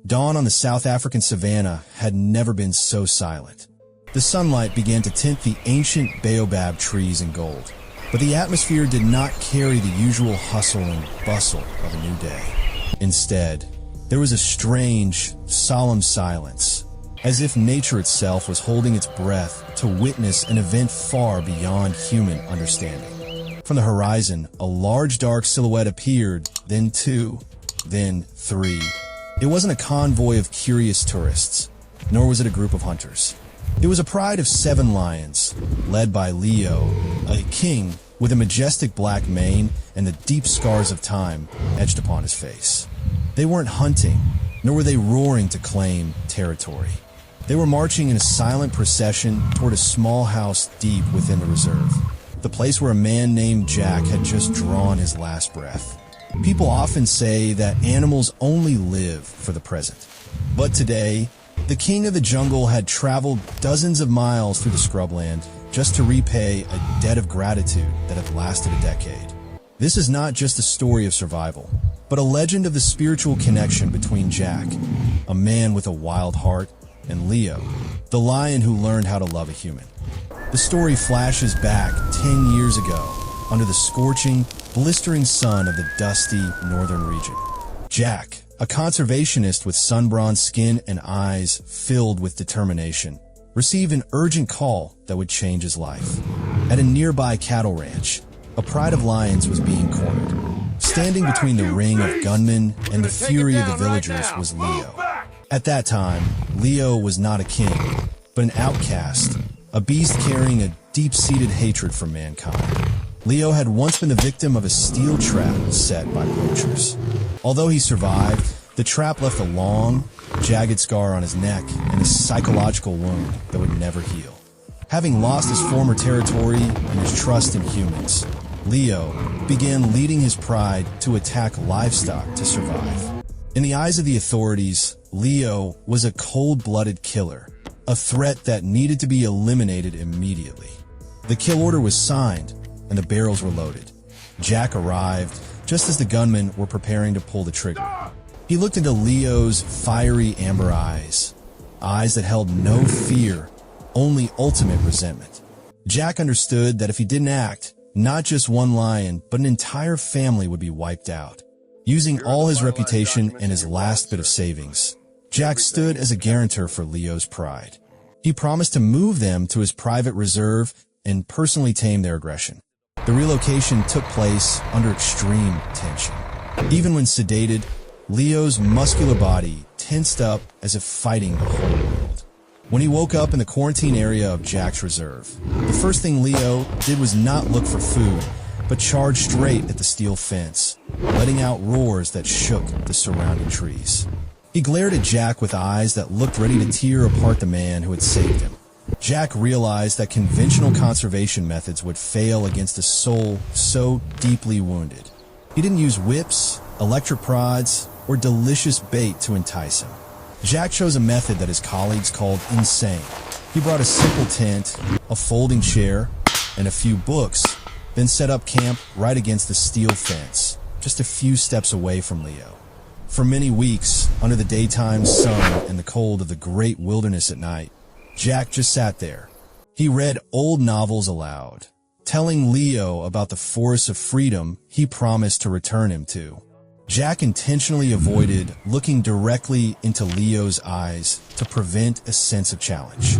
Dawn on the South African savanna had never been so silent. The sunlight began to tint the ancient baobab trees in gold, but the atmosphere did not carry the usual hustle and bustle of a new day. Instead, there was a strange, solemn silence, as if nature itself was holding its breath to witness an event far beyond human understanding. From the horizon, a large dark silhouette appeared, then two, then three. It wasn't a convoy of curious tourists, nor was it a group of hunters. It was a pride of 7 lions, led by Leo, a king with a majestic black mane and the deep scars of time etched upon his face. They weren't hunting, nor were they roaring to claim territory. They were marching in a silent procession toward a small house deep within the reserve, the place where a man named Jack had just drawn his last breath. People often say that animals only live for the present. But today, the king of the jungle had traveled dozens of miles through the scrubland just to repay a debt of gratitude that had lasted a decade. This is not just a story of survival, but a legend of the spiritual connection between Jack, a man with a wild heart, and Leo, the lion who learned how to love a human. The story flashes back 10 years ago, under the scorching, blistering sun of the dusty northern region. Jack, a conservationist with sun-bronzed skin and eyes filled with determination, received an urgent call that would change his life. At a nearby cattle ranch, a pride of lions was being cornered. Standing between the ring of gunmen and the fury of the villagers was Leo. At that time, Leo was not a king, but an outcast, a beast carrying a deep-seated hatred for mankind. Leo had once been the victim of a steel trap set by poachers. Although he survived, the trap left a long, jagged scar on his neck and a psychological wound that would never heal. Having lost his former territory and his trust in humans, Leo began leading his pride to attack livestock to survive. In the eyes of the authorities, Leo was a cold-blooded killer, a threat that needed to be eliminated immediately. The kill order was signed, and the barrels were loaded. Jack arrived just as the gunmen were preparing to pull the trigger. He looked into Leo's fiery amber eyes that held no fear, only ultimate resentment. Jack understood that if he didn't act, not just one lion, but an entire family would be wiped out. Using all his reputation and his last bit of savings, Jack stood as a guarantor for Leo's pride. He promised to move them to his private reserve and personally tame their aggression. The relocation took place under extreme tension. Even when sedated, Leo's muscular body tensed up as if fighting the whole world. When he woke up in the quarantine area of Jack's reserve, the first thing Leo did was not look for food, but charged straight at the steel fence, letting out roars that shook the surrounding trees. He glared at Jack with eyes that looked ready to tear apart the man who had saved him. Jack realized that conventional conservation methods would fail against a soul so deeply wounded. He didn't use whips, electric prods, or delicious bait to entice him. Jack chose a method that his colleagues called insane. He brought a simple tent, a folding chair, and a few books, then set up camp right against the steel fence, just a few steps away from Leo. For many weeks, under the daytime sun and the cold of the great wilderness at night, Jack just sat there. He read old novels aloud, telling Leo about the forests of freedom he promised to return him to. Jack intentionally avoided looking directly into Leo's eyes to prevent a sense of challenge.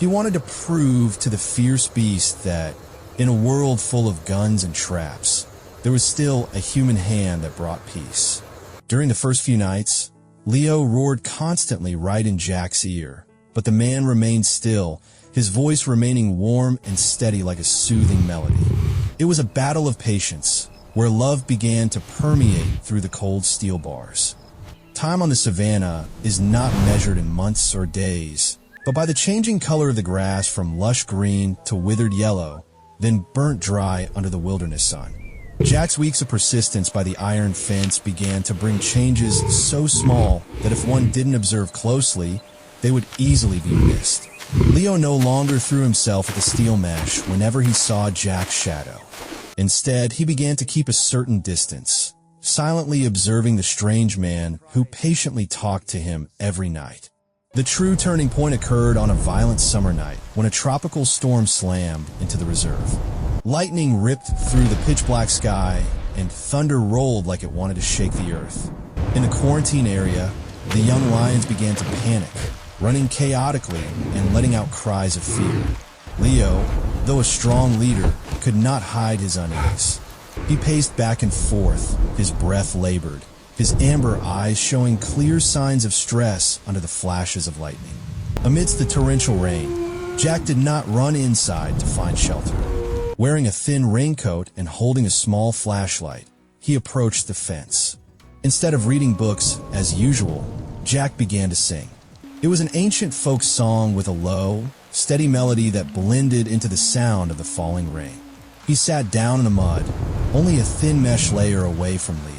He wanted to prove to the fierce beast that, in a world full of guns and traps, there was still a human hand that brought peace. During the first few nights, Leo roared constantly right in Jack's ear, but the man remained still, his voice remaining warm and steady like a soothing melody. It was a battle of patience, where love began to permeate through the cold steel bars. Time on the savanna is not measured in months or days, but by the changing color of the grass from lush green to withered yellow, then burnt dry under the wilderness sun. Jack's weeks of persistence by the iron fence began to bring changes so small that if one didn't observe closely, they would easily be missed. Leo no longer threw himself at the steel mesh whenever he saw Jack's shadow. Instead, he began to keep a certain distance, silently observing the strange man who patiently talked to him every night. The true turning point occurred on a violent summer night when a tropical storm slammed into the reserve. Lightning ripped through the pitch-black sky, and thunder rolled like it wanted to shake the earth. In the quarantine area, the young lions began to panic, running chaotically and letting out cries of fear. Leo, though a strong leader, could not hide his unease. He paced back and forth, his breath labored, his amber eyes showing clear signs of stress under the flashes of lightning. Amidst the torrential rain, Jack did not run inside to find shelter. Wearing a thin raincoat and holding a small flashlight, he approached the fence. Instead of reading books, as usual, Jack began to sing. It was an ancient folk song with a low, steady melody that blended into the sound of the falling rain. He sat down in the mud, only a thin mesh layer away from Leo.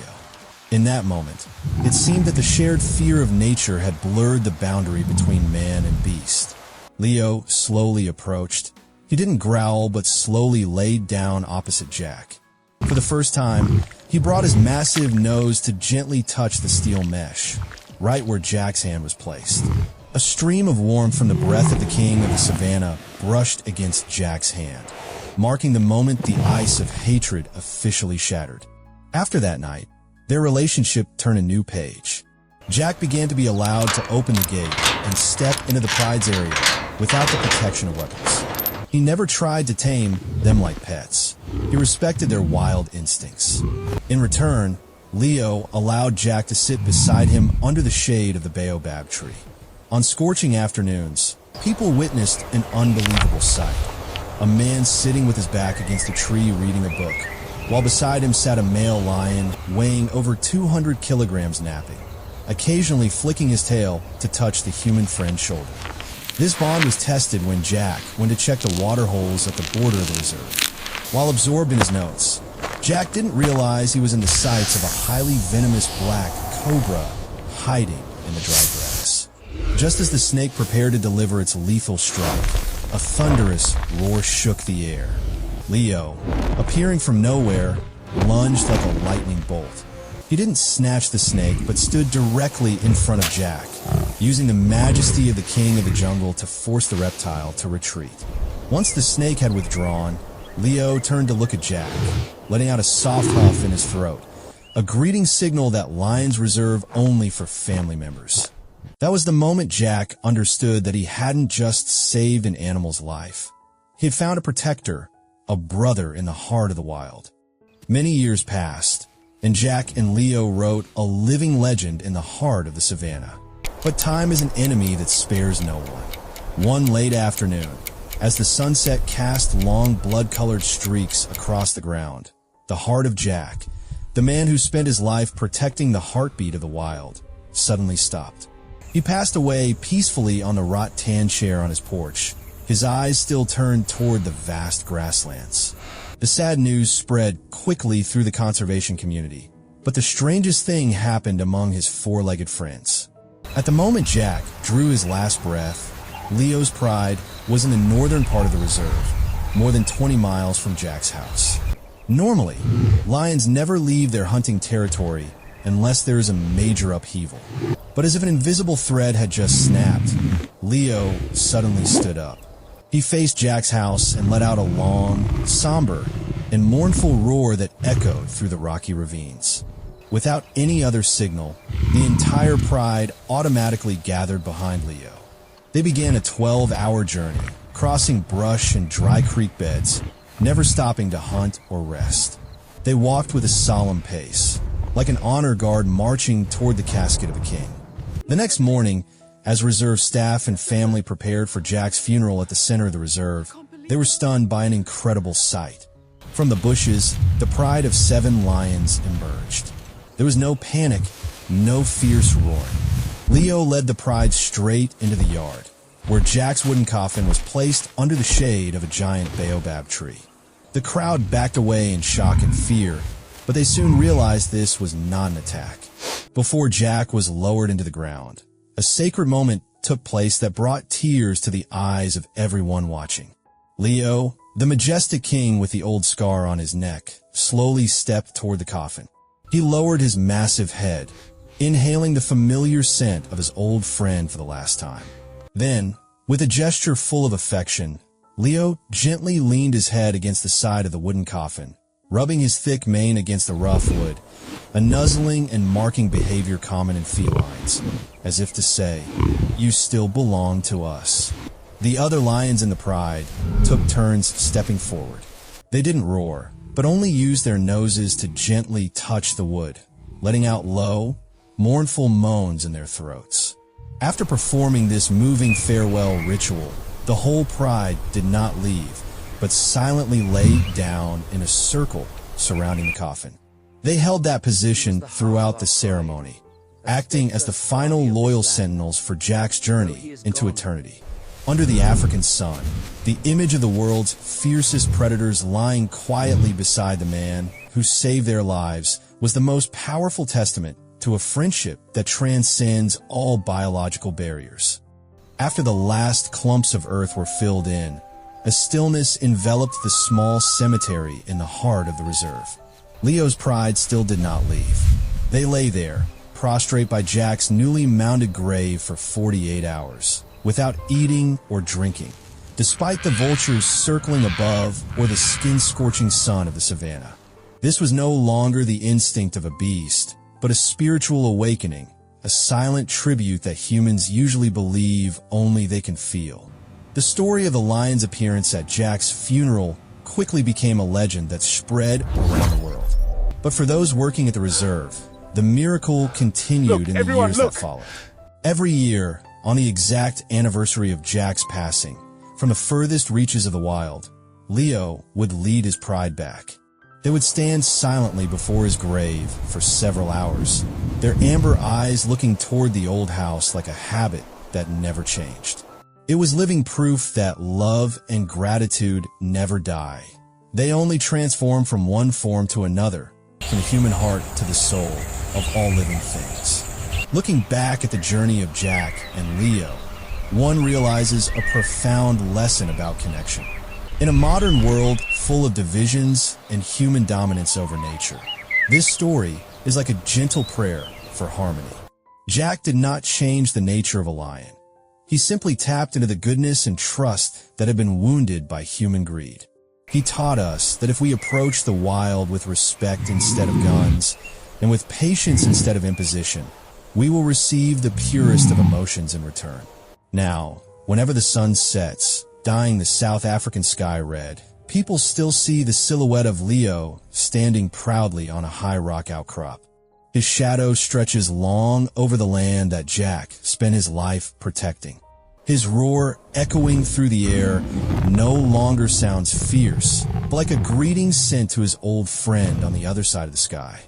In that moment, it seemed that the shared fear of nature had blurred the boundary between man and beast. Leo slowly approached. He didn't growl, but slowly laid down opposite Jack. For the first time, he brought his massive nose to gently touch the steel mesh, right where Jack's hand was placed. A stream of warmth from the breath of the king of the savannah brushed against Jack's hand, marking the moment the ice of hatred officially shattered. After that night, their relationship turned a new page. Jack began to be allowed to open the gate and step into the pride's area without the protection of weapons. He never tried to tame them like pets. He respected their wild instincts. In return, Leo allowed Jack to sit beside him under the shade of the baobab tree. On scorching afternoons, people witnessed an unbelievable sight. A man sitting with his back against a tree reading a book, while beside him sat a male lion weighing over 200 kilograms napping, occasionally flicking his tail to touch the human friend's shoulder. This bond was tested when Jack went to check the water holes at the border of the reserve. While absorbed in his notes, Jack didn't realize he was in the sights of a highly venomous black cobra hiding in the dry grass. Just as the snake prepared to deliver its lethal strike, a thunderous roar shook the air. Leo, appearing from nowhere, lunged like a lightning bolt. He didn't snatch the snake, but stood directly in front of Jack, using the majesty of the king of the jungle to force the reptile to retreat. Once the snake had withdrawn, Leo turned to look at Jack, letting out a soft huff in his throat, a greeting signal that lions reserve only for family members. That was the moment Jack understood that he hadn't just saved an animal's life. He had found a protector, a brother in the heart of the wild. Many years passed, and Jack and Leo wrote a living legend in the heart of the savannah. But time is an enemy that spares no one. One late afternoon, as the sunset cast long blood-colored streaks across the ground, the heart of Jack, the man who spent his life protecting the heartbeat of the wild, suddenly stopped. He passed away peacefully on the wrought tan chair on his porch, his eyes still turned toward the vast grasslands. The sad news spread quickly through the conservation community, but the strangest thing happened among his four-legged friends. At the moment Jack drew his last breath, Leo's pride was in the northern part of the reserve, more than 20 miles from Jack's house. Normally, lions never leave their hunting territory unless there is a major upheaval. But as if an invisible thread had just snapped, Leo suddenly stood up. He faced Jack's house and let out a long, somber, and mournful roar that echoed through the rocky ravines. Without any other signal, the entire pride automatically gathered behind Leo. They began a 12-hour journey, crossing brush and dry creek beds, never stopping to hunt or rest. They walked with a solemn pace, like an honor guard marching toward the casket of a king. The next morning, as reserve staff and family prepared for Jack's funeral at the center of the reserve, they were stunned by an incredible sight. From the bushes, the pride of 7 lions emerged. There was no panic, no fierce roaring. Leo led the pride straight into the yard, where Jack's wooden coffin was placed under the shade of a giant baobab tree. The crowd backed away in shock and fear, but they soon realized this was not an attack. Before Jack was lowered into the ground, a sacred moment took place that brought tears to the eyes of everyone watching. Leo, the majestic king with the old scar on his neck, slowly stepped toward the coffin. He lowered his massive head, inhaling the familiar scent of his old friend for the last time. Then, with a gesture full of affection, Leo gently leaned his head against the side of the wooden coffin, rubbing his thick mane against the rough wood, a nuzzling and marking behavior common in felines, as if to say, "You still belong to us." The other lions in the pride took turns stepping forward. They didn't roar, but only used their noses to gently touch the wood, letting out low, mournful moans in their throats. After performing this moving farewell ritual, the whole pride did not leave, but silently laid down in a circle surrounding the coffin. They held that position throughout the ceremony, acting as the final loyal sentinels for Jack's journey into eternity. Under the African sun, the image of the world's fiercest predators lying quietly beside the man who saved their lives was the most powerful testament to a friendship that transcends all biological barriers. After the last clumps of earth were filled in, a stillness enveloped the small cemetery in the heart of the reserve. Leo's pride still did not leave. They lay there, prostrate by Jack's newly mounded grave for 48 hours, without eating or drinking, despite the vultures circling above or the skin-scorching sun of the savannah. This was no longer the instinct of a beast, but a spiritual awakening, a silent tribute that humans usually believe only they can feel. The story of the lion's appearance at Jack's funeral quickly became a legend that spread around the world. But for those working at the reserve, the miracle continued in the years that followed. Every year, on the exact anniversary of Jack's passing, from the furthest reaches of the wild, Leo would lead his pride back. They would stand silently before his grave for several hours, their amber eyes looking toward the old house like a habit that never changed. It was living proof that love and gratitude never die. They only transform from one form to another, from the human heart to the soul of all living things. Looking back at the journey of Jack and Leo, one realizes a profound lesson about connection. In a modern world full of divisions and human dominance over nature, this story is like a gentle prayer for harmony. Jack did not change the nature of a lion. He simply tapped into the goodness and trust that had been wounded by human greed. He taught us that if we approach the wild with respect instead of guns, and with patience instead of imposition, we will receive the purest of emotions in return. Now, whenever the sun sets, dyeing the South African sky red, people still see the silhouette of Leo standing proudly on a high rock outcrop. His shadow stretches long over the land that Jack spent his life protecting. His roar, echoing through the air, no longer sounds fierce, but like a greeting sent to his old friend on the other side of the sky.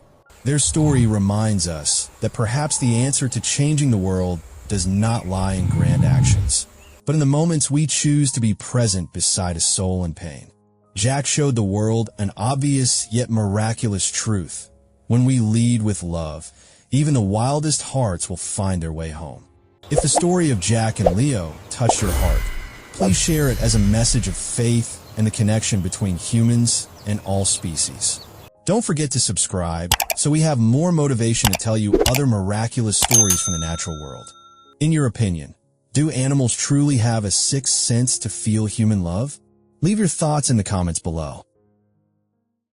Their story reminds us that perhaps the answer to changing the world does not lie in grand actions, but in the moments we choose to be present beside a soul in pain. Jack showed the world an obvious yet miraculous truth. When we lead with love, even the wildest hearts will find their way home. If the story of Jack and Leo touched your heart, please share it as a message of faith and the connection between humans and all species. Don't forget to subscribe so we have more motivation to tell you other miraculous stories from the natural world. In your opinion, do animals truly have a sixth sense to feel human love? Leave your thoughts in the comments below.